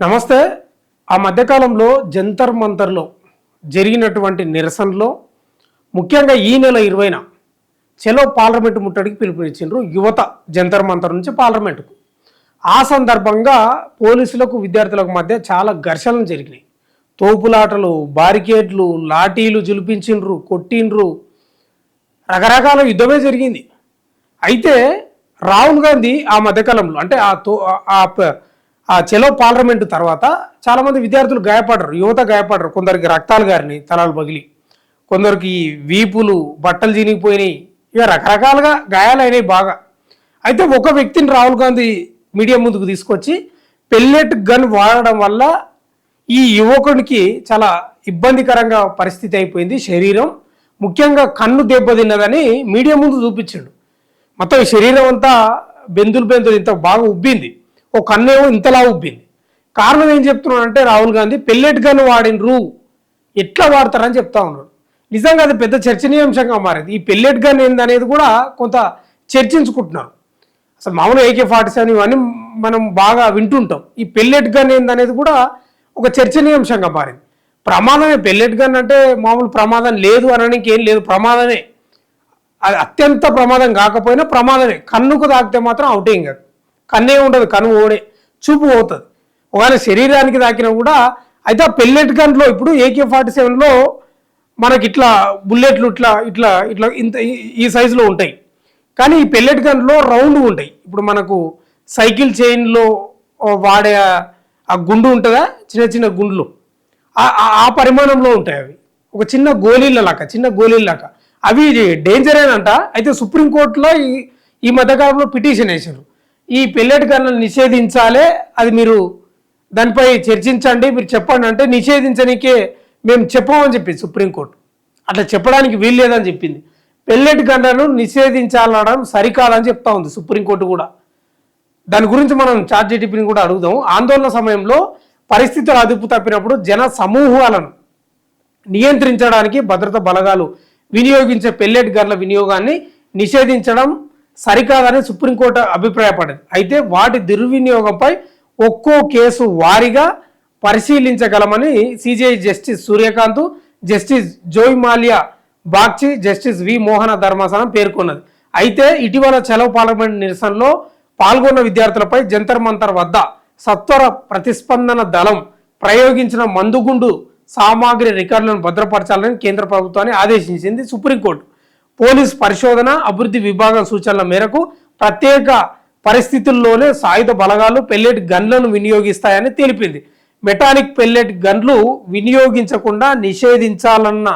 నమస్తే. ఆ మధ్యకాలంలో జంతర్ మంతర్లో జరిగినటువంటి నిరసనలో ముఖ్యంగా ఈ నెల 20న చలో పార్లమెంటు ముట్టడికి పిలుపునిచ్చిండ్రు యువత జంతర్ మంతర్ నుంచి పార్లమెంటుకు. ఆ సందర్భంగా పోలీసులకు విద్యార్థులకు మధ్య చాలా ఘర్షణలు జరిగినాయి. తోపులాటలు, బారికేడ్లు, లాఠీలు జులిపించిండ్రు, కొట్టిండ్రు, రకరకాల యుద్ధమే జరిగింది. అయితే రాహుల్ గాంధీ ఆ మధ్యకాలంలో అంటే ఆ చలో పార్లమెంటు తర్వాత చాలామంది విద్యార్థులు గాయపడ్డారు, యువత గాయపడ్డారు. కొందరికి రక్తాలు గారినాయి, తలాలు పగిలి, కొందరికి వీపులు బట్టలు చినిగిపోయినాయి, ఇక రకరకాలుగా గాయాలైనాయి బాగా. అయితే ఒక వ్యక్తిని రాహుల్ గాంధీ మీడియా ముందుకు తీసుకొచ్చి పెల్లెట్ గన్ వాడడం వల్ల ఈ యువకుడికి చాలా ఇబ్బందికరంగా పరిస్థితి అయిపోయింది, శరీరం ముఖ్యంగా కన్ను దెబ్బతిన్నదని మీడియా ముందు చూపించాడు. మొత్తం శరీరం అంతా బెందులు ఇంత బాగా ఉబ్బింది, ఓ కన్నేమో ఇంతలా ఉబ్బింది. కారణం ఏం చెప్తున్నాడంటే రాహుల్ గాంధీ పెల్లెట్ గన్ వాడినరు, ఎట్లా వాడతారని చెప్తా ఉన్నాడు. నిజంగా అది పెద్ద చర్చనీయాంశంగా మారింది. ఈ పెల్లెట్ గన్ ఏందనేది కూడా కొంత చర్చించుకుంటున్నారు. అసలు మామూలు AK-47 ఇవన్నీ మనం బాగా వింటుంటాం. ఈ పెల్లెట్ గన్ ఏందనేది కూడా ఒక చర్చనీయాంశంగా మారింది. ప్రమాదమే, పెల్లెట్ గన్ అంటే మామూలు ప్రమాదం లేదు అనడానికి ఏం లేదు, ప్రమాదమే. అది అత్యంత ప్రమాదం కాకపోయినా ప్రమాదమే. కన్నుకు తాకితే మాత్రం అవుటేం కాదు, కన్నే ఉండదు, కన్ను ఓడే, చూపు పోతుంది. ఒకవేళ శరీరానికి తాకినా కూడా. అయితే ఆ పెల్లెట్ గన్లో ఇప్పుడు AK-47లో మనకి ఇట్లా బుల్లెట్లు ఇట్లా ఇట్లా ఇట్లా ఇంత ఈ సైజులో ఉంటాయి, కానీ ఈ పెల్లెట్ గన్లో రౌండ్ ఉంటాయి. ఇప్పుడు మనకు సైకిల్ చైన్లో వాడే ఆ గుండు ఉంటుందా, చిన్న చిన్న గుండ్లు ఆ పరిమాణంలో ఉంటాయి. అవి ఒక చిన్న గోళీలలాగా అవి డేంజరేనంట. అయితే సుప్రీంకోర్టులో ఈ మధ్యకాలంలో పిటిషన్ వేశారు, ఈ పెల్లెట్ గన్లను నిషేధించాలి, అది మీరు దానిపై చర్చించండి, మీరు చెప్పండి. అంటే నిషేధించడానికే మేము చెప్పమని చెప్పింది సుప్రీంకోర్టు. అట్లా చెప్పడానికి వీలు లేదని చెప్పింది. పెల్లెట్ గన్లను నిషేధించాలనడం సరికాదని చెప్తా ఉంది సుప్రీంకోర్టు కూడా. దాని గురించి మనం ChatGPTని కూడా అడుగుదాం. ఆందోళన సమయంలో పరిస్థితులు అదుపు తప్పినప్పుడు జన సమూహాలను నియంత్రించడానికి భద్రతా బలగాలు వినియోగించే పెల్లెట్ గన్ల వినియోగాన్ని నిషేధించడం సరికాదని సుప్రీంకోర్టు అభిప్రాయపడింది. అయితే వాటి దుర్వినియోగంపై ఒక్కో కేసు వారీగా పరిశీలించగలమని CJI justice Suryakant, justice Joymalya Bagchi, justice V Mohana ధర్మాసనం పేర్కొన్నది. అయితే ఇటీవల చలో పార్లమెంట్ నిరసనలో పాల్గొన్న విద్యార్థులపై జంతర్ మంతర్ వద్ద సత్వర ప్రతిస్పందన దళం ప్రయోగించిన మందుగుండు సామాగ్రి రికార్డులను భద్రపరచాలని కేంద్ర ప్రభుత్వాన్ని ఆదేశించింది సుప్రీంకోర్టు. పోలీస్ పరిశోధన అభివృద్ధి విభాగం సూచనల మేరకు ప్రత్యేక పరిస్థితుల్లోనే సాయుధ బలగాలు పెల్లెట్ గన్లను వినియోగిస్తాయని తెలిపింది. మెటాలిక్ పెల్లెట్ గన్లు వినియోగించకుండా నిషేధించాలన్న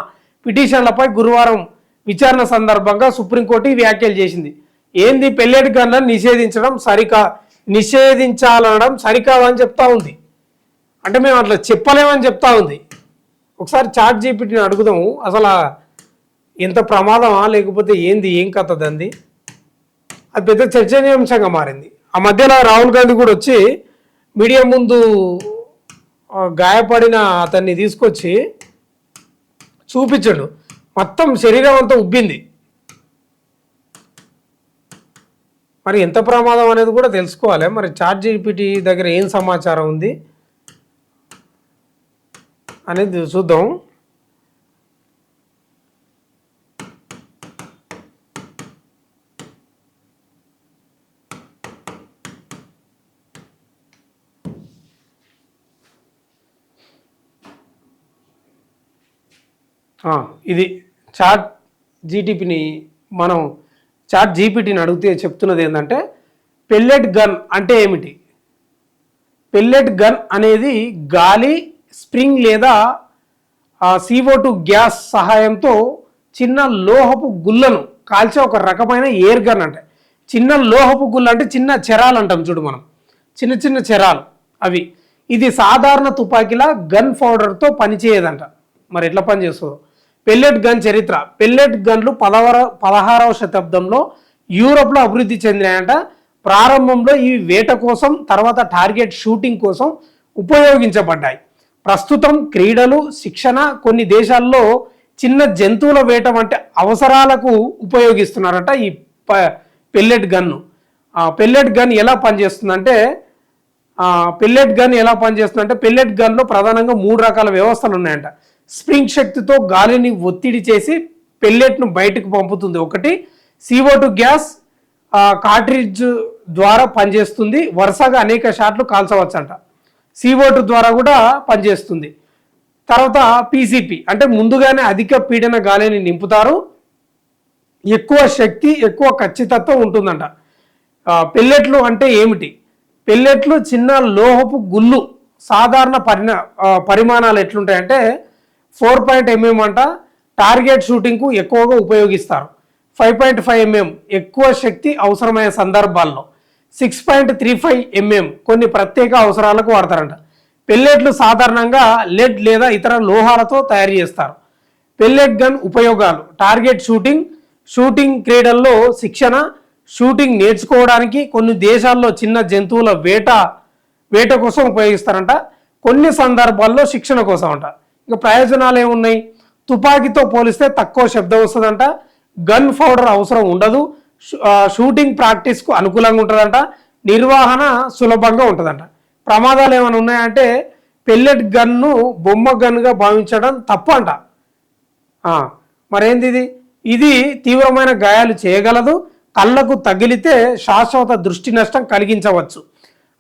పిటిషన్లపై గురువారం విచారణ సందర్భంగా సుప్రీంకోర్టు వ్యాఖ్యలు చేసింది. ఏంది పెల్లెట్ గన్లను నిషేధించాలనడం సరికాదని చెప్తా ఉంది. అంటే మేము అట్లా చెప్పలేమని చెప్తా ఉంది. ఒకసారి ChatGPTని అడుగుదాము, అసలు ఎంత ప్రమాదమా లేకపోతే ఏంది, ఏం కథ దంది. అది పెద్ద చర్చనీయాంశంగా మారింది. ఆ మధ్యలో రాహుల్ గాంధీ కూడా వచ్చి మీడియా ముందు గాయపడిన అతన్ని తీసుకొచ్చి చూపించాడు, మొత్తం శరీరం అంతా ఉబ్బింది. మరి ఎంత ప్రమాదం అనేది కూడా తెలుసుకోవాలి. మరి ChatGPT దగ్గర ఏం సమాచారం ఉంది అనేది చూద్దాం. ఇది ChatGPTని అడిగితే చెప్తున్నది ఏంటంటే పెల్లెట్ గన్ అంటే ఏమిటి. పెల్లెట్ గన్ అనేది గాలి, స్ప్రింగ్ లేదా CO2 గ్యాస్ సహాయంతో చిన్న లోహపు గుళ్ళను కాల్చే ఒక రకమైన ఎయిర్ గన్. అంటే చిన్న లోహపు గుళ్ళ అంటే చిన్న చెరాలు అంటాం చూడు మనం, చిన్న చిన్న చెరాలు అవి. ఇది సాధారణ తుపాకీలా గన్ పౌడర్తో పనిచేయదంట. మరి ఎట్లా పనిచేస్తుందో. పెల్లెట్ గన్ చరిత్ర. పెల్లెట్ గన్లు 16వ శతాబ్దంలో యూరోప్లో అభివృద్ధి చెందినాయంట. ప్రారంభంలో ఇవి వేట కోసం, తర్వాత టార్గెట్ షూటింగ్ కోసం ఉపయోగించబడ్డాయి. ప్రస్తుతం క్రీడలు, శిక్షణ, కొన్ని దేశాల్లో చిన్న జంతువుల వేట వంటి అవసరాలకు ఉపయోగిస్తున్నారట ఈ పెల్లెట్ గన్ను. పెల్లెట్ గన్ ఎలా పనిచేస్తుందంటే పెల్లెట్ గన్ ఎలా పనిచేస్తుందంటే పెల్లెట్ గన్లో ప్రధానంగా 3 రకాల వ్యవస్థలు ఉన్నాయంట. స్ప్రింగ్ శక్తితో గాలిని ఒత్తిడి చేసి పెల్లెట్ను బయటకు పంపుతుంది. ఒకటి CO2 గ్యాస్ కార్ట్రిడ్జ్ ద్వారా పనిచేస్తుంది. వరుసగా అనేక షాట్లు కాల్చవచ్చంట. CO2 ద్వారా కూడా పనిచేస్తుంది. తర్వాత PCP అంటే ముందుగానే అధిక పీడన గాలిని నింపుతారు. ఎక్కువ శక్తి ఎక్కువ ఖచ్చితత్వం ఉంటుందంట. పెల్లెట్లు అంటే ఏమిటి? పెల్లెట్లు చిన్న లోహపు గుళ్ళు. సాధారణ పరిమాణాలు ఎట్లుంటాయంటే 4.5 mm అంట. టార్గెట్ షూటింగ్కు ఎక్కువగా ఉపయోగిస్తారు. 5.5 mm ఎక్కువ శక్తి అవసరమైన సందర్భాల్లో. 6.35 mm కొన్ని ప్రత్యేక అవసరాలకు వాడతారంట. పెల్లెట్లు సాధారణంగా లెడ్ లేదా ఇతర లోహాలతో తయారు చేస్తారు. పెల్లెట్ గన్ ఉపయోగాలు: టార్గెట్ షూటింగ్ క్రీడల్లో శిక్షణ, షూటింగ్ నేర్చుకోవడానికి, కొన్ని దేశాల్లో చిన్న జంతువుల వేట కోసం ఉపయోగిస్తారంట. కొన్ని సందర్భాల్లో శిక్షణ కోసం అంట. ఇక ప్రయోజనాలు ఏమున్నాయి? తుపాకీతో పోలిస్తే తక్కువ శబ్దం వస్తుందంట. గన్ పౌడర్ అవసరం ఉండదు. షూటింగ్ ప్రాక్టీస్కు అనుకూలంగా ఉంటుందంట. నిర్వహణ సులభంగా ఉంటుందంట. ప్రమాదాలు ఏమైనా ఉన్నాయంటే పెల్లెట్ గన్ను బొమ్మ గన్గా భావించడం తప్పు అంట. మరేంది ఇది తీవ్రమైన గాయాలు చేయగలదు. కళ్ళకు తగిలితే శాశ్వత దృష్టి నష్టం కలిగించవచ్చు.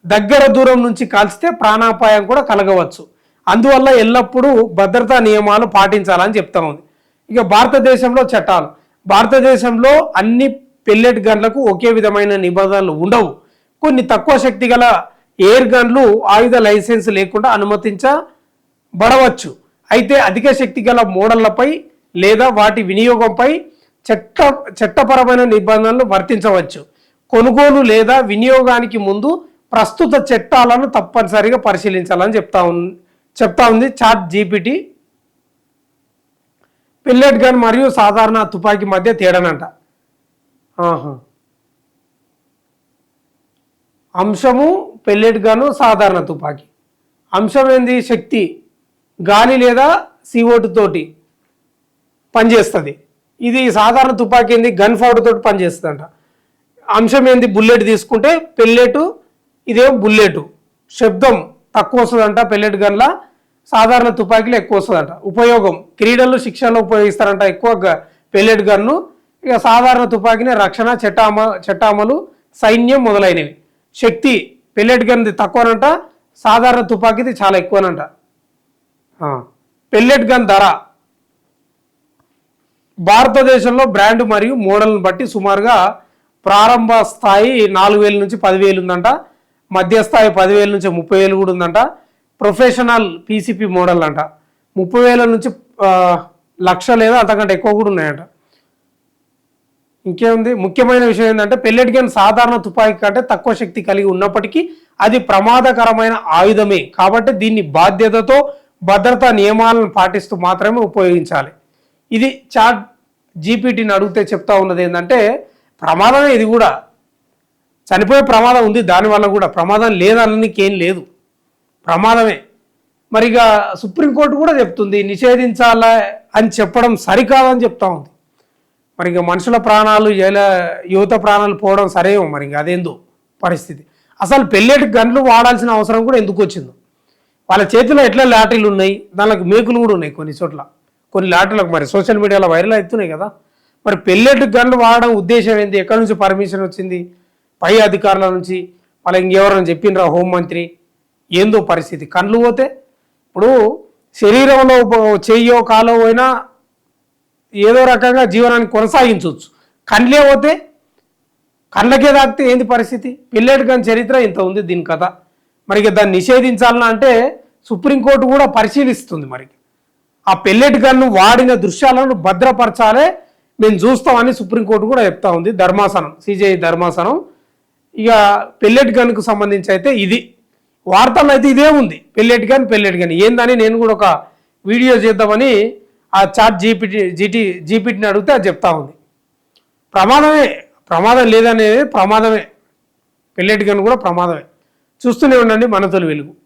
దగ్గర దూరం నుంచి కాల్చితే ప్రాణాపాయం కూడా కలగవచ్చు. అందువల్ల ఎల్లప్పుడూ భద్రతా నియమాలు పాటించాలని చెప్తా ఉంది. ఇక భారతదేశంలో చట్టాలు. భారతదేశంలో అన్ని పెల్లెట్ గన్లకు ఒకే విధమైన నిబంధనలు ఉండవు. కొన్ని తక్కువ శక్తి గల ఎయిర్ గన్లు ఆయుధ లైసెన్స్ లేకుండా అనుమతించబడవచ్చు. అయితే అధిక శక్తి గల మోడళ్లపై లేదా వాటి వినియోగంపై చట్టపరమైన నిబంధనలు వర్తించవచ్చు. కొనుగోలు లేదా వినియోగానికి ముందు ప్రస్తుత చట్టాలను తప్పనిసరిగా పరిశీలించాలని చెప్తా ఉంది చాట్ జీపీటీ. పెల్లెట్ గన్ మరియు సాధారణ తుపాకీ మధ్య తేడానంట. అంశము పెల్లెట్ గను సాధారణ తుపాకీ. అంశం ఏంది? శక్తి. గాలి లేదా CO2 తోటి పనిచేస్తుంది. ఇది సాధారణ తుపాకీ ఏంది? గన్ పౌడర్ తోటి పనిచేస్తుందంట. అంశం ఏంది? బుల్లెట్ తీసుకుంటే పెల్లెట్, ఇదేమో బుల్లెట్. శబ్దం తక్కువ వస్తుందంట పెల్లెట్ గన్ల, సాధారణ తుపాకీలో ఎక్కువ వస్తుందంట. ఉపయోగం: క్రీడలు శిక్షణలో ఉపయోగిస్తారంట ఎక్కువ పెల్లెట్ గన్ను. ఇక సాధారణ తుపాకీని రక్షణ, చట్టామలు, సైన్యం మొదలైనవి. శక్తి: పెల్లెట్ గన్ది తక్కువనంట, సాధారణ తుపాకీది చాలా ఎక్కువనంట. పెల్లెట్ గన్ ధర భారతదేశంలో బ్రాండ్ మరియు మోడల్ని బట్టి సుమారుగా ప్రారంభ స్థాయి 4,000 నుంచి 10,000 ఉందంట. మధ్యస్థాయి 10,000 నుంచి 30,000 కూడా ఉందంట. ప్రొఫెషనల్ PCP మోడల్ అంట 30,000 నుంచి 1,00,000 లేదా అంతకంటే ఎక్కువ కూడా ఉన్నాయంట. ఇంకేముంది? ముఖ్యమైన విషయం ఏంటంటే పెల్లెట్ గన్ సాధారణ తుపాకీ కంటే తక్కువ శక్తి కలిగి ఉన్నప్పటికీ అది ప్రమాదకరమైన ఆయుధమే. కాబట్టి దీన్ని బాధ్యతతో భద్రతా నియమాలను పాటిస్తూ మాత్రమే ఉపయోగించాలి. ఇది చాట్ జీపీటీని అడిగితే చెప్తా ఉన్నది ఏంటంటే ప్రమాదమే. ఇది కూడా చనిపోయే ప్రమాదం ఉంది, దానివల్ల కూడా ప్రమాదం లేదనడానికి ఏం లేదు, ప్రమాదమే. మరి ఇక సుప్రీంకోర్టు కూడా చెప్తుంది నిషేధించాలా అని చెప్పడం సరికాదని చెప్తా ఉంది. మరి ఇక మనుషుల ప్రాణాలు యువత ప్రాణాలు పోవడం సరేమో, మరి ఇంకా అదేందో పరిస్థితి. అసలు పెల్లెట్ గన్లు వాడాల్సిన అవసరం కూడా ఎందుకు వచ్చిందో. వాళ్ళ చేతిలో ఎట్లా లాటరీలు ఉన్నాయి, దానికి మేకులు కూడా ఉన్నాయి కొన్ని చోట్ల, కొన్ని లాటరీలకు. మరి సోషల్ మీడియాలో వైరల్ అవుతున్నాయి కదా. మరి పెల్లెట్ గన్లు వాడడం ఉద్దేశం ఏంటి? ఎక్కడి నుంచి పర్మిషన్ వచ్చింది? పై అధికారుల నుంచి, వాళ్ళ ఇంకెవరైనా చెప్పిండ్రా? హోంమంత్రి? ఏందో పరిస్థితి. కళ్ళు పోతే ఇప్పుడు శరీరంలో చెయ్యో కాలో పోయినా ఏదో రకంగా జీవనాన్ని కొనసాగించవచ్చు. కళ్ళే పోతే, కళ్ళకే తాకితే ఏంది పరిస్థితి? పెల్లెట్ గన్ చరిత్ర ఇంత ఉంది దీని కథ. మరి దాన్ని నిషేధించాలన్నా అంటే సుప్రీంకోర్టు కూడా పరిశీలిస్తుంది. మరి ఆ పెల్లెట్ గన్ను వాడిన దృశ్యాలను భద్రపరచాలే, మేము చూస్తామని సుప్రీంకోర్టు కూడా చెప్తా ఉంది. ధర్మాసనం, CJI ధర్మాసనం. ఇక పెల్లెట్ గన్కు సంబంధించి అయితే ఇది వార్తల్లో అయితే ఇదే ఉంది. పెల్లెట్ గన్ ఏందని నేను కూడా ఒక వీడియో చేద్దామని ఆ చాట్ జీపీటీని అడిగితే అది చెప్తా ఉంది. ప్రమాదం లేదనేది ప్రమాదమే. పెల్లెట్ గన్ కూడా ప్రమాదమే. చూస్తూనే ఉండండి మన తొలి వెలుగు.